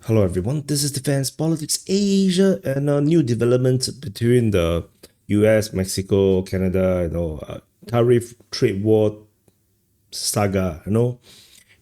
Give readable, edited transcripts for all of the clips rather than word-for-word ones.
Hello everyone, this is Defense Politics Asia and a new development between the US, Mexico, Canada, tariff trade war saga,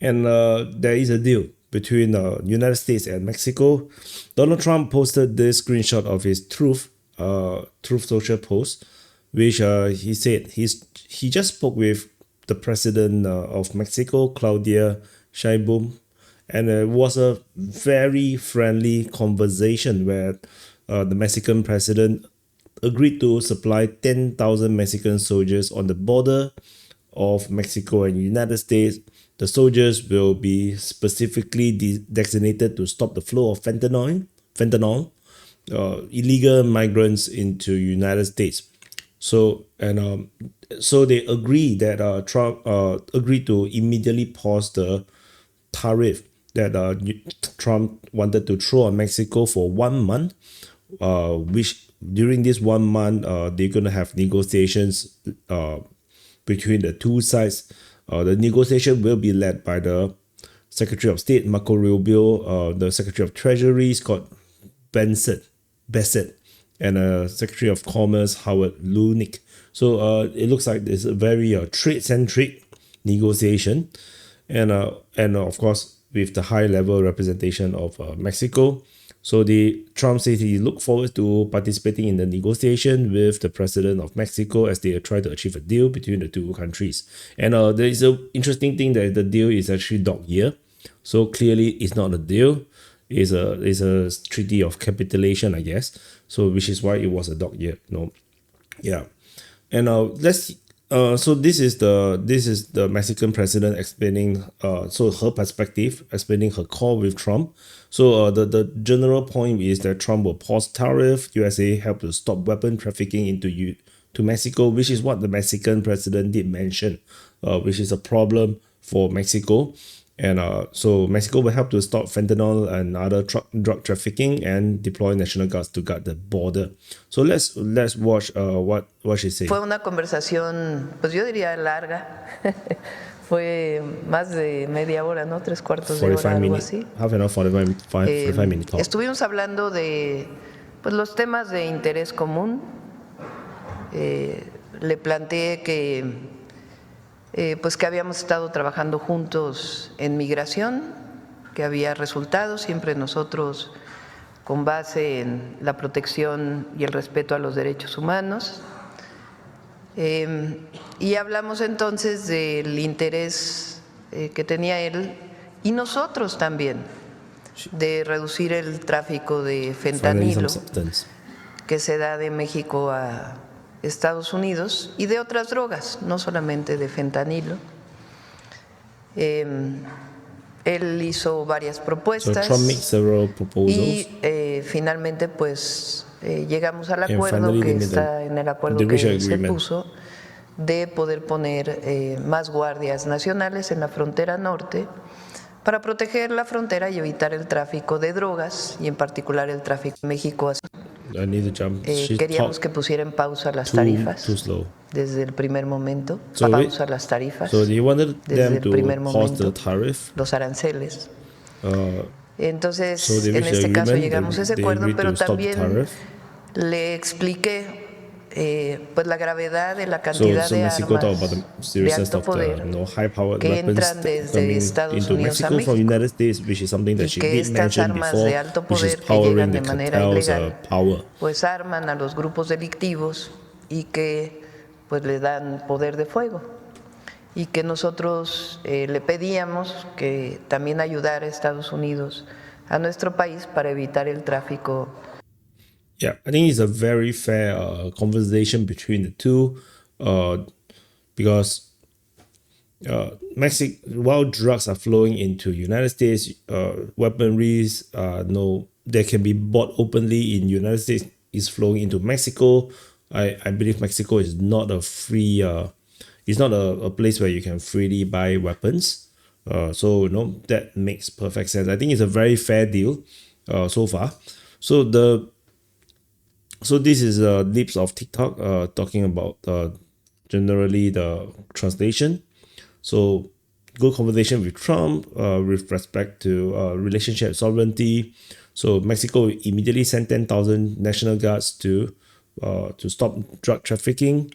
and there is a deal between the United States and Mexico. Donald Trump posted this screenshot of his Truth Social post, which he said he just spoke with the president of Mexico, Claudia Sheinbaum, and it was a very friendly conversation where the Mexican president agreed to supply 10,000 Mexican soldiers on the border of Mexico and United States. The soldiers will be specifically designated to stop the flow of fentanyl, illegal migrants into United States. So they agree that Trump agreed to immediately pause the tariff that Trump wanted to throw on Mexico for 1 month, which during this 1 month, they're going to have negotiations between the two sides. The negotiation will be led by the Secretary of State, Marco Rubio, the Secretary of Treasury, Scott Bassett, and Secretary of Commerce, Howard Lutnick. So it looks like it's a very trade-centric negotiation. And of course, with the high-level representation of Mexico. So Trump said he looked forward to participating in the negotiation with the president of Mexico as they try to achieve a deal between the two countries. And there is an interesting thing that the deal is actually dog year. So clearly it's not a deal. It's a treaty of capitulation, I guess. So which is why it was a dog year. Yeah. And so this is the Mexican president explaining so her perspective, explaining her call with Trump. So the general point is that Trump will pause tariff, USA help to stop weapon trafficking to Mexico, which is what the Mexican president did mention, which is a problem for Mexico. And so Mexico will help to stop fentanyl and other drug trafficking and deploy National Guards to guard the border. So let's watch what she said. Fue una conversación, pues yo diría larga. Fue más de media hora, ¿no? 3/4 de hora, algo así. Half an hour, 45 minutes talk. Estuvimos hablando de pues, los temas de interés común. Le planteé que pues que habíamos estado trabajando juntos en migración, que había resultados, siempre nosotros con base en la protección y el respeto a los derechos humanos. Y hablamos entonces del interés que tenía él y nosotros también de reducir el tráfico de fentanilo que se da de México a Estados Unidos y de otras drogas, no solamente de fentanilo. Él hizo varias propuestas y finalmente pues llegamos al acuerdo que está en el acuerdo que se puso de poder poner más guardias nacionales en la frontera norte para proteger la frontera y evitar el tráfico de drogas y en particular el tráfico de México. Queríamos que pusiera en pausa las tarifas desde el primer momento, pausa las tarifas desde el primer momento, los aranceles. Entonces, en este caso llegamos a ese acuerdo, pero también le expliqué pues la gravedad de la cantidad de armas de alto poder que entran desde Estados Unidos a México y que estas armas de alto poder que llegan de manera ilegal pues arman a los grupos delictivos y que pues le dan poder de fuego y que nosotros le pedíamos que también ayudara a Estados Unidos a nuestro país para evitar el tráfico. Yeah, I think it's a very fair conversation between the two, because while drugs are flowing into United States, weaponries that can be bought openly in United States is flowing into Mexico. I believe Mexico is not a free, it's not a place where you can freely buy weapons. So that makes perfect sense. I think it's a very fair deal so far. So this is Lips of TikTok talking about generally the translation. So good conversation with Trump with respect to relationship sovereignty. So Mexico immediately sent 10,000 National Guards to stop drug trafficking,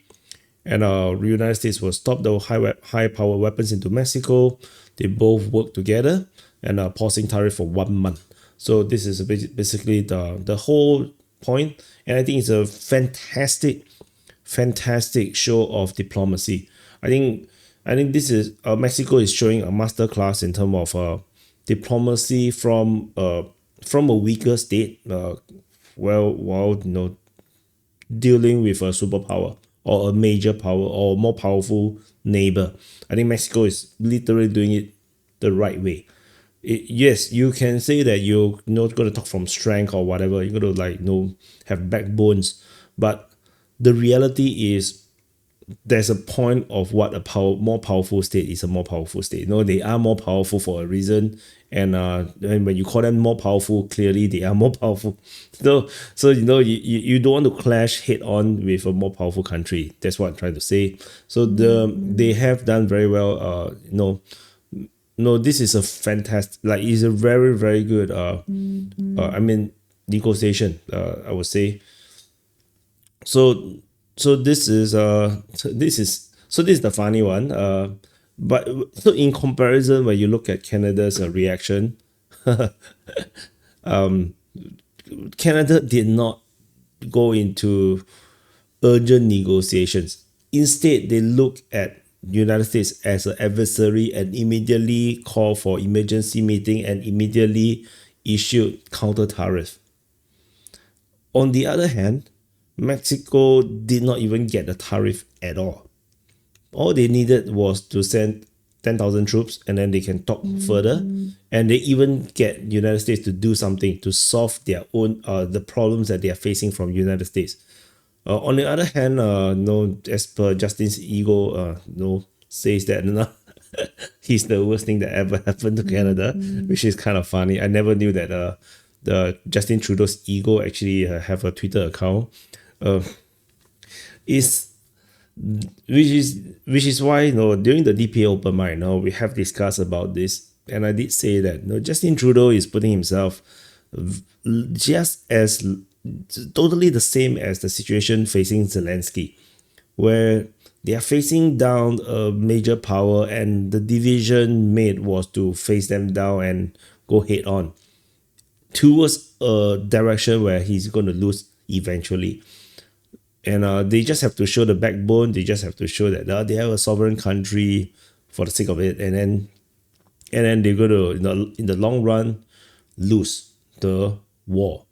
and the United States will stop the high power weapons into Mexico. They both work together and are pausing tariff for 1 month. So this is basically the whole point, and I think it's a fantastic show of diplomacy. I think this is Mexico is showing a masterclass in terms of diplomacy from a weaker state, while dealing with a superpower or a major power or more powerful neighbor. I think Mexico is literally doing it the right way. Yes, you can say that you're not going to talk from strength or whatever. You're going to have backbones, but the reality is there's a point of what more powerful state is a more powerful state. They are more powerful for a reason, and when you call them more powerful, clearly they are more powerful. So you don't want to clash head on with a more powerful country. That's what I'm trying to say. So they have done very well. This is a fantastic, it's a very, very good negotiation, I would say. So this is the funny one. But so in comparison, when you look at Canada's reaction, Canada did not go into urgent negotiations. Instead, they look at United States as an adversary and immediately call for emergency meeting and immediately issued counter tariff. On the other hand, Mexico did not even get a tariff at all. All they needed was to send 10,000 troops, and then they can talk further, and they even get United States to do something to solve their own the problems that they are facing from United States. On the other hand, as per Justin's ego, says that he's the worst thing that ever happened to Canada, which is kind of funny. I never knew that the Justin Trudeau's ego actually have a Twitter account. Which is why during the DPA open mic we have discussed about this, and I did say that Justin Trudeau is putting himself just as totally the same as the situation facing Zelensky, where they are facing down a major power, and the division made was to face them down and go head on towards a direction where he's going to lose eventually. And they just have to show the backbone. They just have to show that they have a sovereign country for the sake of it, and then they're going to, in the long run, lose the war.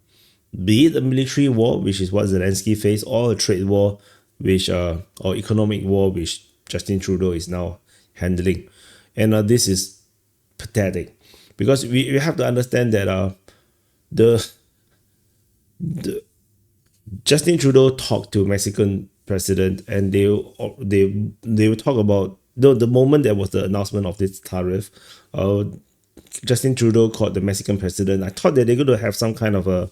Be it a military war, which is what Zelensky faced, or a trade war, or economic war, which Justin Trudeau is now handling. And this is pathetic, because we have to understand that the Justin Trudeau talked to Mexican president, and they will talk about the moment there was the announcement of this tariff. Justin Trudeau called the Mexican president. I thought that they're going to have some kind of a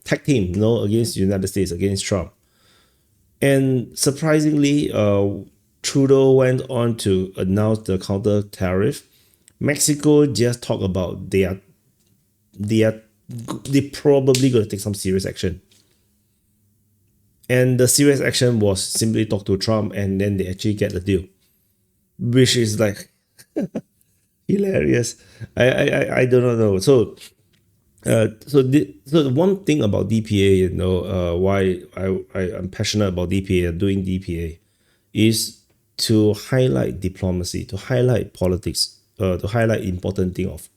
tag team against the United States, against Trump. And surprisingly, Trudeau went on to announce the counter tariff. Mexico just talked about they probably going to take some serious action. And the serious action was simply talk to Trump, and then they actually get the deal, which is hilarious. I don't know. So the one thing about DPA, why I'm passionate about DPA and doing DPA, is to highlight diplomacy, to highlight politics, to highlight important thing of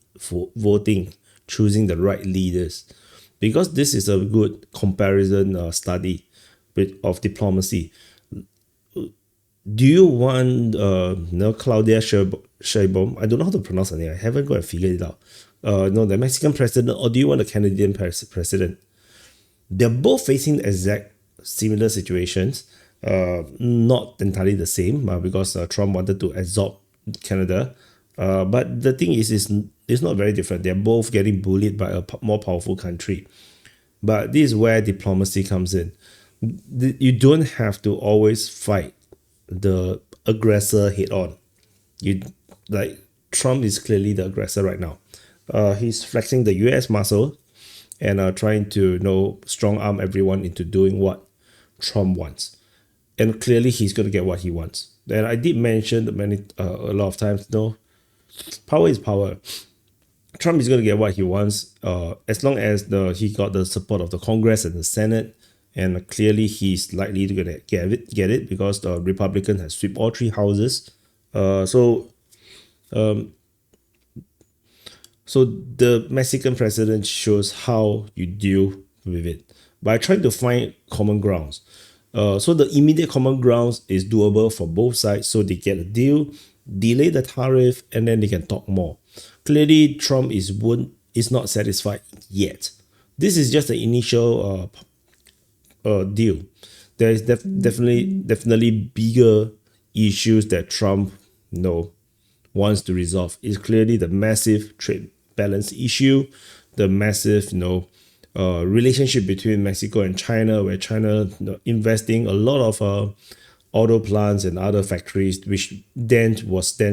voting, choosing the right leaders, because this is a good comparison study of diplomacy. Do you want Claudia Sheinbaum? I don't know how to pronounce her name. I haven't got to figure it out. The Mexican president, or do you want a Canadian president? They're both facing exact similar situations, not entirely the same, because Trump wanted to absorb Canada. But the thing is, it's not very different. They're both getting bullied by a more powerful country. But this is where diplomacy comes in. You don't have to always fight the aggressor head on. Trump is clearly the aggressor right now. He's flexing the US muscle and trying to strong arm everyone into doing what Trump wants. And clearly he's going to get what he wants. And I did mention a lot of times, power is power. Trump is going to get what he wants as long as he got the support of the Congress and the Senate. And clearly he's likely to get it because the Republican has swept all three houses. So the Mexican president shows how you deal with it by trying to find common grounds. So the immediate common grounds is doable for both sides, so they get a deal, delay the tariff, and then they can talk more. Clearly, Trump is not satisfied yet. This is just the initial deal. There is definitely bigger issues that Trump wants to resolve. It's clearly the massive trade balance issue, the massive relationship between Mexico and China, where China investing a lot of auto plants and other factories, which then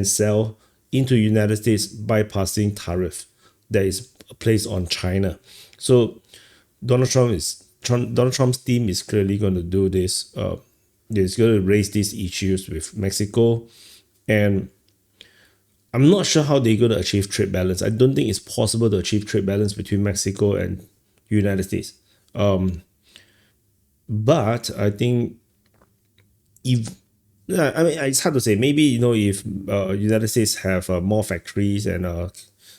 sell into United States bypassing tariff that is placed on China. So Donald Trump's team is clearly going to do this. It's going to raise these issues with Mexico, and I'm not sure how they're going to achieve trade balance. I don't think it's possible to achieve trade balance between Mexico and United States. But I think it's hard to say. Maybe, if United States have more factories and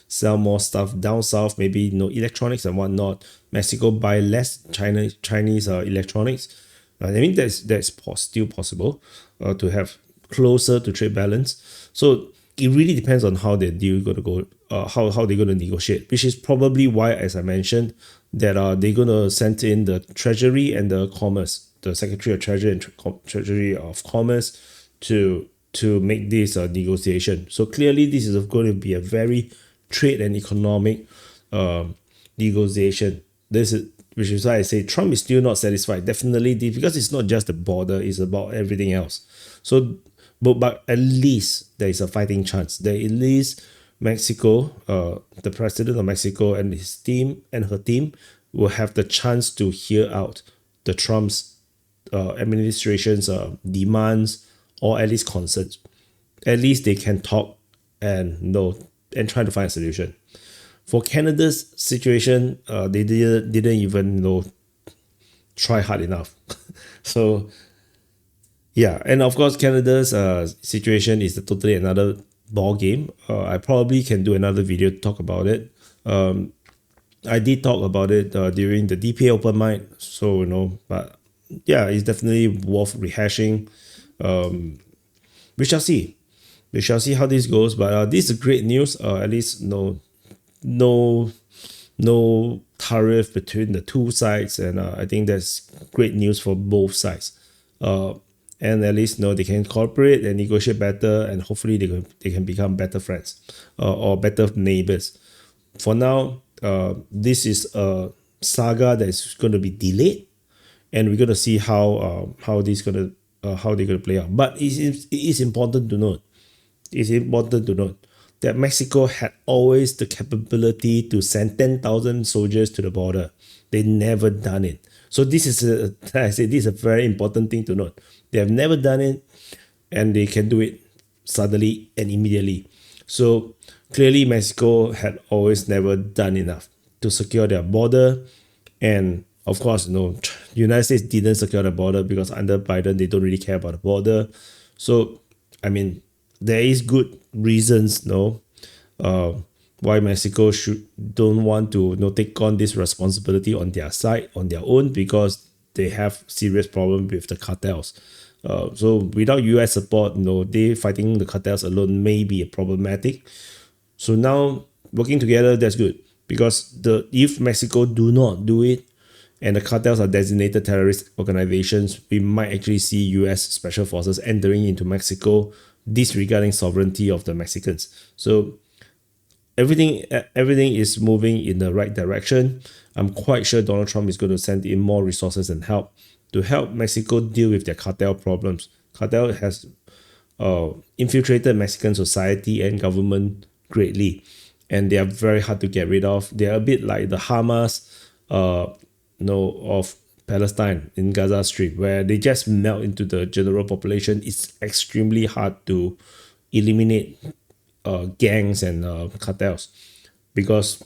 sell more stuff down south, maybe, electronics and whatnot, Mexico buy less Chinese electronics. I mean, that's still possible to have closer to trade balance. So it really depends on how their deal going to go, how they're going to negotiate, which is probably why, as I mentioned, that they're going to send in the Treasury and the Commerce, the Secretary of Treasury and Treasury of Commerce to make this negotiation. So clearly this is going to be a very trade and economic negotiation. Which is why I say Trump is still not satisfied. Definitely, because it's not just the border, it's about everything else. So, but at least there is a fighting chance. There at least Mexico, the president of Mexico and his team and her team will have the chance to hear out the Trump's administration's demands or at least concerns. At least they can talk and try to find a solution. For Canada's situation, they didn't even try hard enough. So yeah, and of course Canada's situation is totally another ball game. I probably can do another video to talk about it. I did talk about it during the DPA open mic, so but yeah, it's definitely worth rehashing. We shall see. We shall see how this goes. But this is great news. At least no tariff between the two sides, and I think that's great news for both sides. And at least they can cooperate and negotiate better, and hopefully they can become better friends or better neighbors. For now, this is a saga that is going to be delayed, and we're going to see how they're going to play out. But it is important to note. It's important to note that Mexico had always the capability to send 10,000 soldiers to the border. They never done it. So this is a very important thing to note. They have never done it, and they can do it suddenly and immediately. So clearly Mexico had always never done enough to secure their border. And of course, United States didn't secure the border because under Biden, they don't really care about the border. So, I mean, there is good reasons, why Mexico don't want to take on this responsibility on their side, on their own, because they have serious problem with the cartels. So without US support, they fighting the cartels alone may be problematic. So now working together, that's good, because if Mexico do not do it, and the cartels are designated terrorist organizations, we might actually see US special forces entering into Mexico, disregarding sovereignty of the Mexicans. So everything is moving in the right direction. I'm quite sure Donald Trump is going to send in more resources and help to help Mexico deal with their cartel problems. Cartel has infiltrated Mexican society and government greatly, and they are very hard to get rid of. They are a bit like the Hamas, of Palestine in Gaza Strip, where they just melt into the general population. It's extremely hard to eliminate gangs and cartels because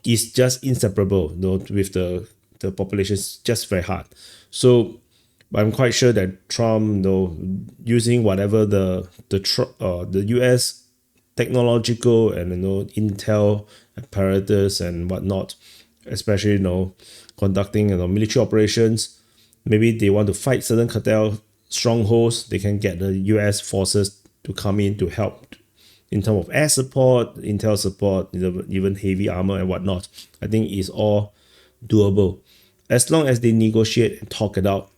it's just inseparable, with the population. It's just very hard. So I'm quite sure that Trump, using whatever the US technological and intel apparatus and whatnot, especially conducting military operations, maybe they want to fight certain cartel strongholds, they can get the US forces to come in to help in terms of air support, intel support, even heavy armor and whatnot. I think it's all doable. As long as they negotiate and talk it out,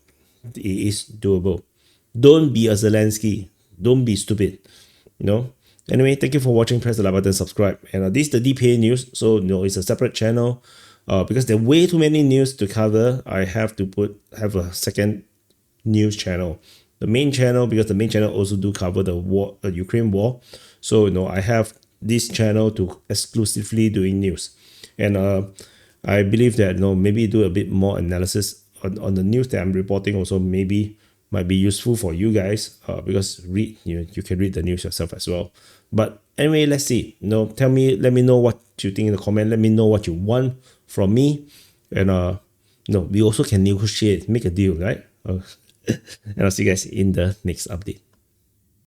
it is doable. Don't be a Zelensky. Don't be stupid. Anyway, thank you for watching. Press the like button, subscribe. And this is the DPA news. So it's a separate channel. Because there are way too many news to cover, I have to have a second news channel. The main channel, because the main channel also do cover the Ukraine war. So I have this channel to exclusively doing news. And I believe that maybe do a bit more analysis on the news that I'm reporting also maybe might be useful for you guys, because you can read the news yourself as well. But anyway, let's see. Let me know what you think in the comment. Let me know what you want from me, and we also can negotiate, make a deal, right? And I'll see you guys in the next update.